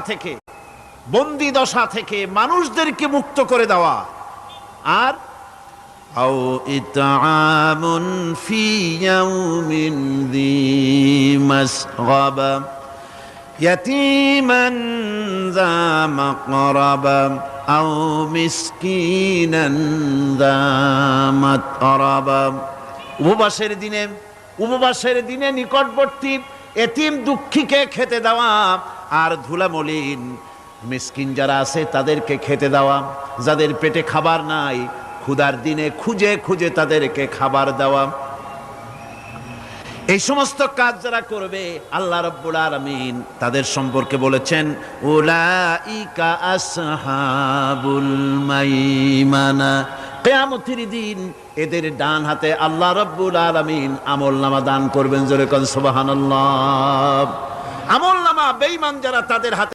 থেকে, বন্দী দশা থেকে মানুষদেরকে মুক্ত করে দেওয়া। আর আও ইতআমুন ফি ইয়াউমিন যী মাসগাবা ইয়াতীমান যা মাকরাবা আও মিসকিনান যা মাতরাবা। উপবাসের দিনে নিকটবর্তী এতিম দুঃখীকে খেতে দেওয়া, আর ধুলামলিন মিসকিন যারা আছে তাদেরকে খেতে দেওয়া, যাদের পেটে খাবার নাই ক্ষুধার দিনে খুঁজে খুঁজে তাদেরকে খাবার দেওয়া। এই সমস্ত কাজ যারা করবে আল্লাহ রাব্বুল আলামিন তাদের সম্পর্কে বলেছেন উলাইকা আসহাবুল মাইমানা। কিয়ামতের দিন এদের ডান হাতে আল্লাহ রাব্বুল আলামিন আমলনামা দান করবেন। জোরে কোন সুবহানাল্লাহ। আমলনামা বেঈমান যারা তাদের হাতে